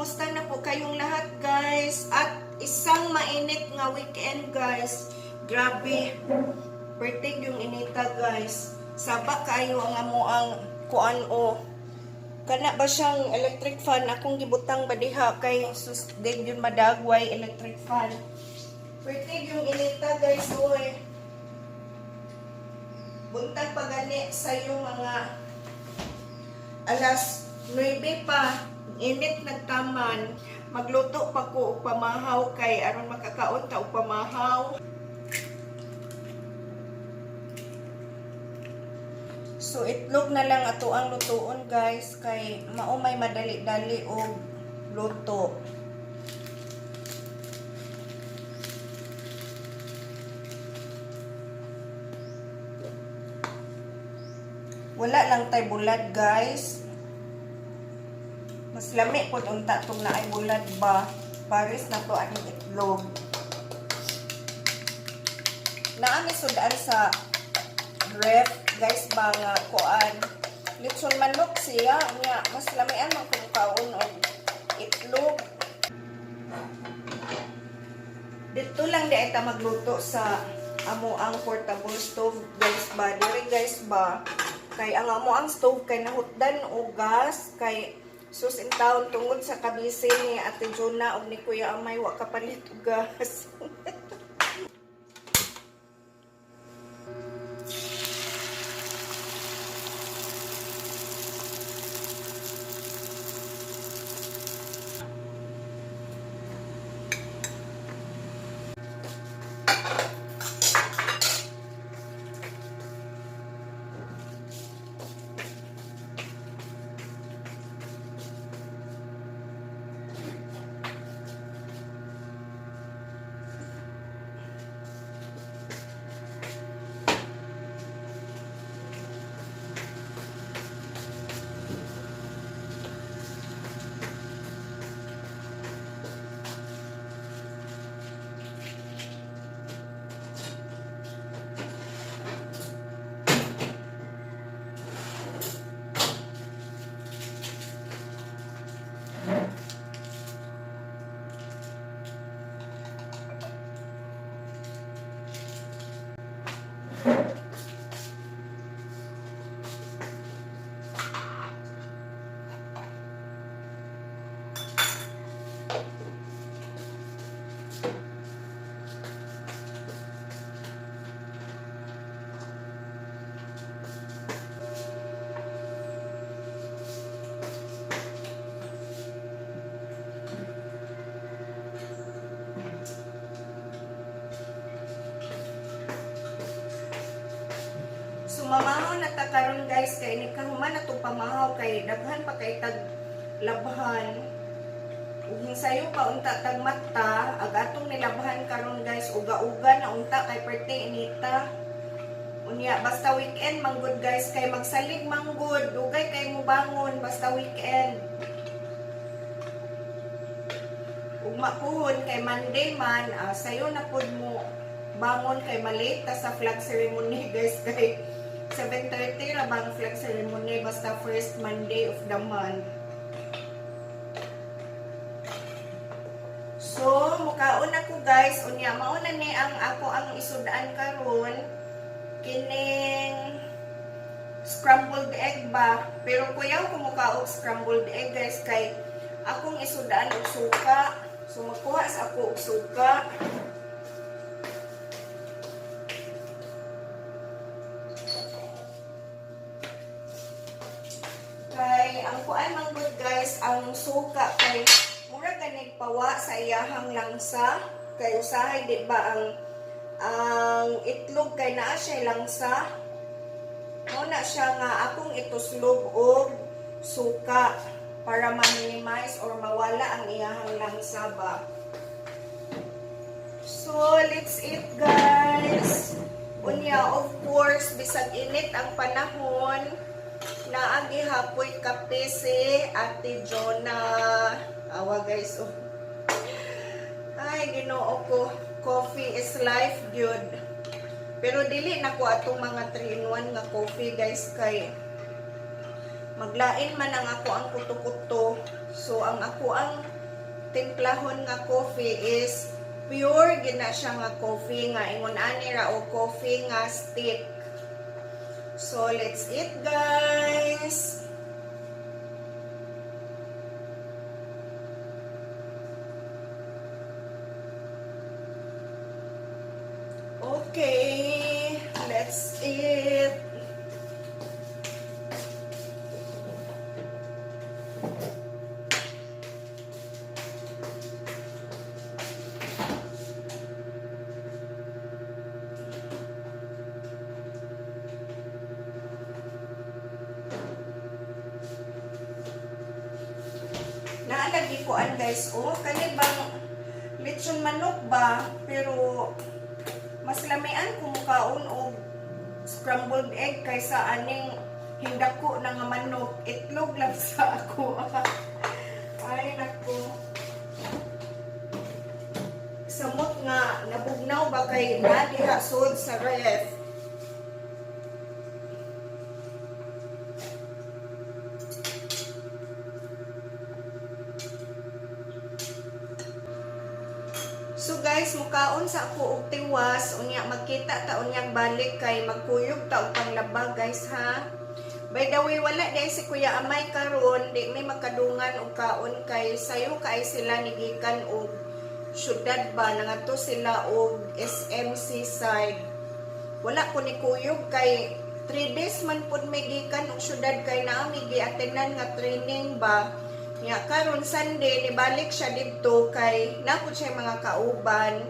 kumusta na po kayong lahat guys? At isang mainit nga weekend guys. Grabe. Pertig yung inita guys. Saba kayo ang amo ang kuan o. Kana ba siyang electric fan? Akong gibutang badiha kay sus din yun madagway electric fan. Pertig yung inita guys oy. Buntag pa gani sa yung mga alas 9 pa. Init nagtaman, magluto pa ko og pamahaw kay aron makakaon ta og pamahaw. So itlog na lang ato ang lutuon guys kay mao may madali-dali og luto. Wala lang tay bulad guys. Mas lami po unta itong naay bulad ba. Paris na to aning itlog. Naami sudan sa ref guys ba nga kuan. Litson manok siya. Nga, mas lamian man kung kaon og itlog. Dito lang di ita magluto sa amo ang portable stove guys ba. Diri guys ba. Kay ang amo ang stove kay nahutdan og gas kay sus in town tungod sa kabisi ni Ate Jonah og ni Kuya Amay wa kapalit og gas. Mamahaw na ta karon guys kay ni kahuman na itong pamahaw kay daghan pa kay tag labhan ug hinsayo pa unta tag mata agatong nilabhan karon guys uga-uga na unta kay perte inita unya basta weekend manggod guys kay magsalig manggod dugay kay mo bangon basta weekend ug mapuhon kay Monday man sayo na pud mo bangon kay malate ta sa flag ceremony guys kay 7:30 ra bang flag ceremony basta first Monday of the month. So, mukaon ako guys, unya mauna ni ang ako ang isudaan karon kining scrambled egg ba. Pero kuyaw ko mukaog scrambled egg guys kay akong isudaan og suka. So makuha sa ako og suka. Kay ang kuan man good guys ang suka kay mura ganig pawa sa iyahang langsa kay usahay di ba ang itlog kay naa siya langsa mo na siya nga akong ituslog og suka para ma-minimize or mawala ang iyahang langsa ba. So let's eat guys. Unya of course bisag init ang panahon naagi hapoy kape si Ate Jonah. Awa guys, oh. Ay, Ginoo ko. Coffee is life, good. Pero dili na ko atong mga 3-in-1 nga coffee guys kay maglain man ang ako ang kuto-kuto. So ang ako ang timplahon nga coffee is pure gina siya nga coffee nga ingon ani ra o coffee nga stick. So let's eat guys. Okay, let's eat. Naalagi ko an guys, kani bang lechon manok ba, pero mas lamian kung kaon og scrambled egg kaysa aning hindako na nga manok. Itlog lang sa ako. Ay nako. Samot nga nabugnaw ba kay na diha sud sa ref. So guys, mukaon sa ako og tiwas, unya magkita ta unyang balik kay magkuyog ta og panglaba guys ha. By the way, wala dai si Kuya Amay karon, di may makadungan og kaon kay sayo kay sila nigikan og syudad ba nangadto sila og SMC side. Wala ko ni kuyog kay 3 days man pud may gikan og syudad kay naa mi gi-attendan nga training ba. Ya karon Sunday nibalik siya didto kay napud siya mga kauban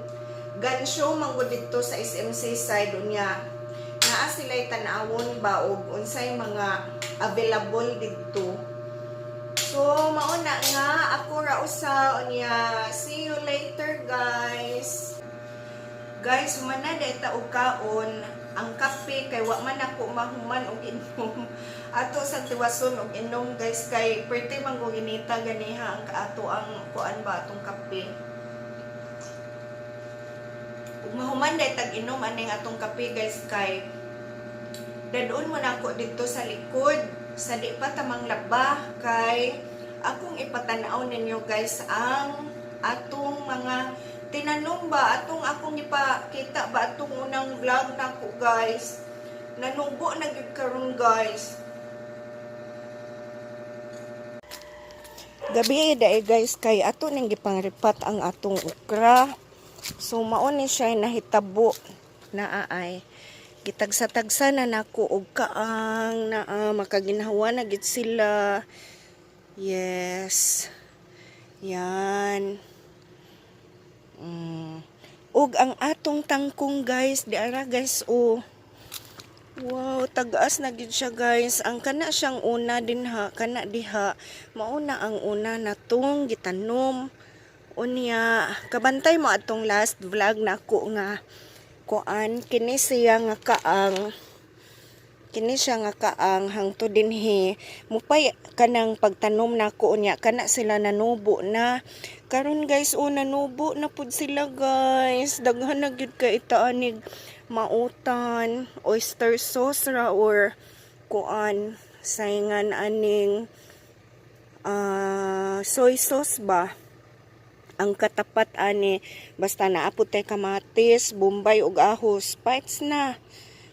gun show manggod didto sa SMC side unya naa sila'y tan-awon ba og unsay mga available didto. So mao na nga ako ra usa unya see you later guys. Guys humana day ta og kaon ang kape kay wa man ako mahuman og inom ato sa tiwason og inom guys kay pwede man ko ginita ganiha ang ato ang kuan ba atong kape ug mahuman day tag inom aning atong kape guys kay dadon mo na ako dito sa likod sa di pa tamang laba kay akong ipatanaw ninyo guys ang atong mga tinanom ba atong akong ipakita ba atong unang vlog nako guys nanubo na gyud karon guys. Gabi dai guys kay ato ning gipangripat ang atong okra. So mao ni siya nahitabo na ay gitagsa-tagsa na nako og kaang na makaginhawa na gid sila. Yes. Yan. Ug ang atong tangkong guys, di ara guys wow, tagaas na gid siya guys. Ang kana siyang una din ha, kana diha. Mauna ang una natong gitanom. Unya, kabantay mo atong last vlog nako nga kuan kini siya nga kaang hangtod dinhi mupay kanang pagtanom nako unya kana sila nanubo na karon guys nanubo na pud sila guys daghan na gyud kay itaanig mautan oyster sauce ra or kuan saingan aning soy sauce ba ang katapat ani basta naapod tay kamatis bombay ug ahos bites na.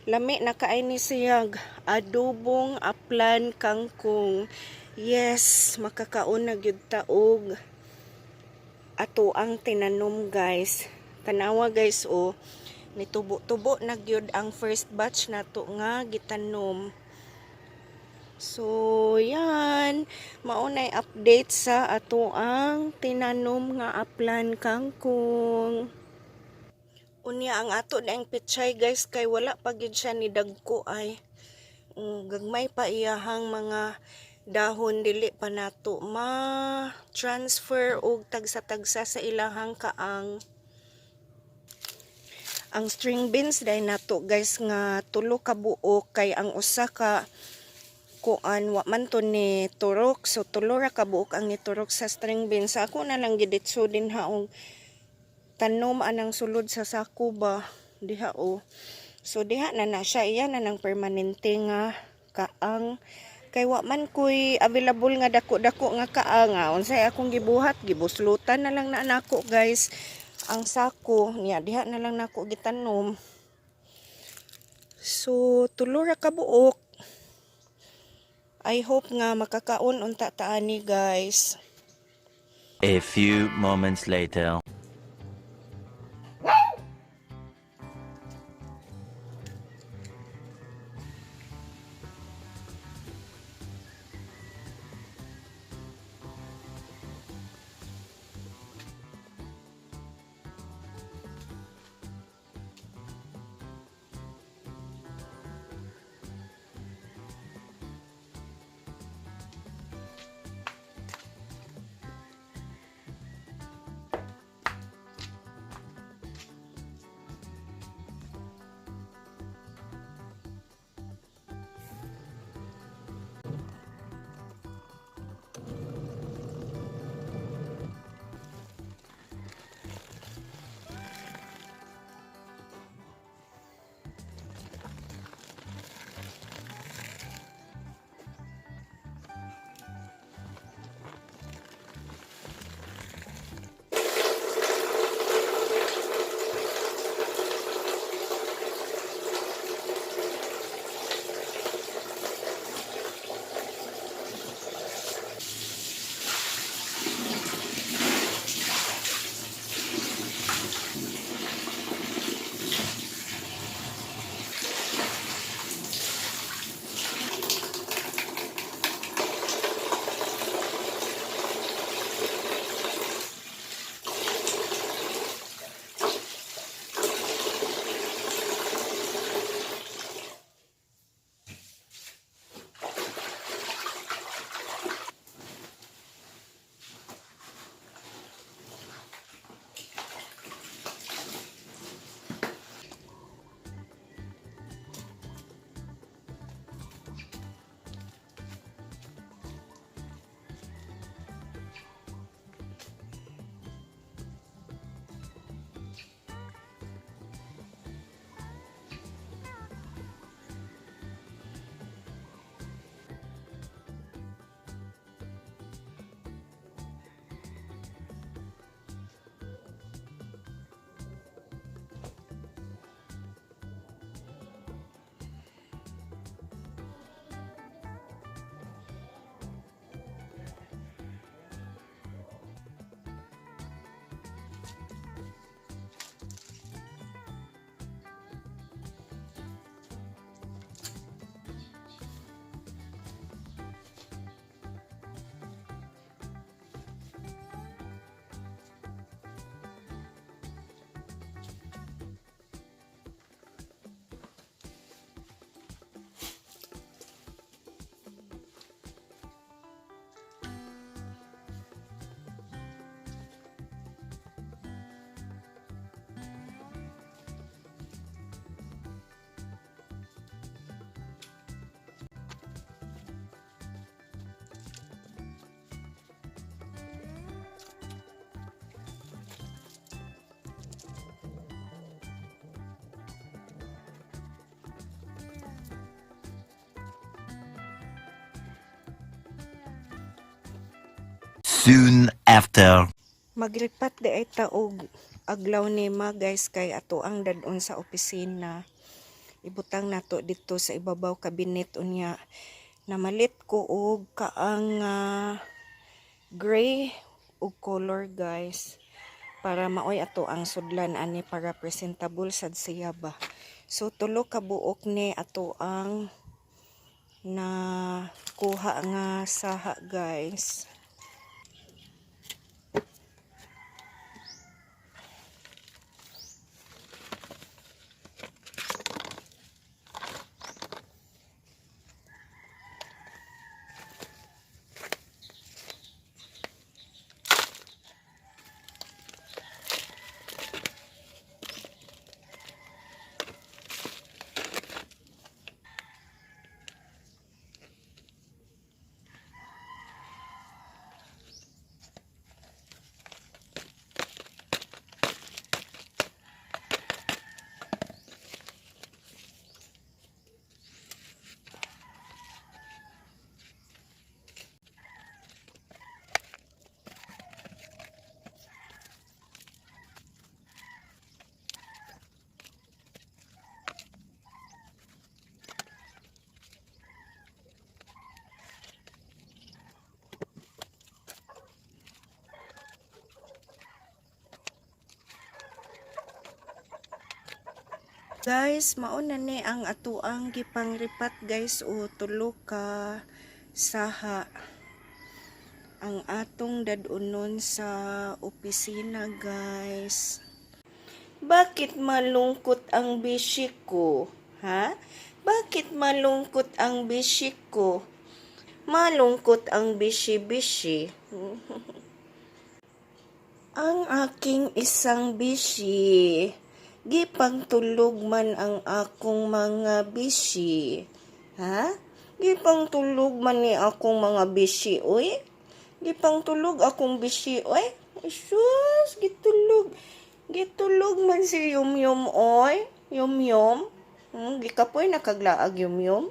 Lami na kaini siyag adobong aplan kangkong. Yes, makakaon na gyud ta og ato ang tinanom guys. Tanawa guys nitubo-tubo na gyud ang first batch nato nga gitanom. So yan, maunay update sa ato ang tinanom nga aplan kangkong. Unya ang ato na ang pichay guys kay wala pa gyud siya ni dagko ay gagmay pa iyahang mga dahon dili pa nato ma-transfer og tagsa-tagsa sa ilahang kaang. Ang string beans dai nato guys nga tulo ka buok kay ang usa ka kuan wa man to ni turok so tulo ra ka buok ang niturok sa string beans. Sa ako na lang giditso din haong tanom anang sulod sa sako ba diha so diha na siya iya na nang permanente nga kaang Kay wa man ko'y available nga dako-dako nga kaanga. Unsay akong gibuhat, gibuslutan na lang na nako guys. Ang sako niya diha na lang nako gitanom. So tulo ra ka buok. I hope nga makakaon unta taani guys. A few moments later. Soon after. Maglipat di ay taog aglaw nima guys kay ato ang dadon sa opisina. Ibutang nato dito sa ibabaw kabinet unya. Namalit ko og kaang gray og color guys. Para maoy ato ang sudlan ani para presentable sad siya ba. So tulo ka buok ni ato ang na kuha nga saha guys. Guys, mauna ni ang atuang gipangripat guys o tulo ka saha ang atong dadunon sa opisina guys. Bakit malungkot ang bishi ko? Ha? Bakit malungkot ang bishi ko? Malungkot ang bishi-bishi. Ang aking isang bishi. Gipangtulog man ang akong mga bishi. Ha? Gipangtulog man ni akong mga bishi, oy? Gipangtulog akong bishi, oy? Isus, gitulog. Gitulog man si Yum Yum, oy? Yum Yum? Gikapoy nakaglaag Yum Yum?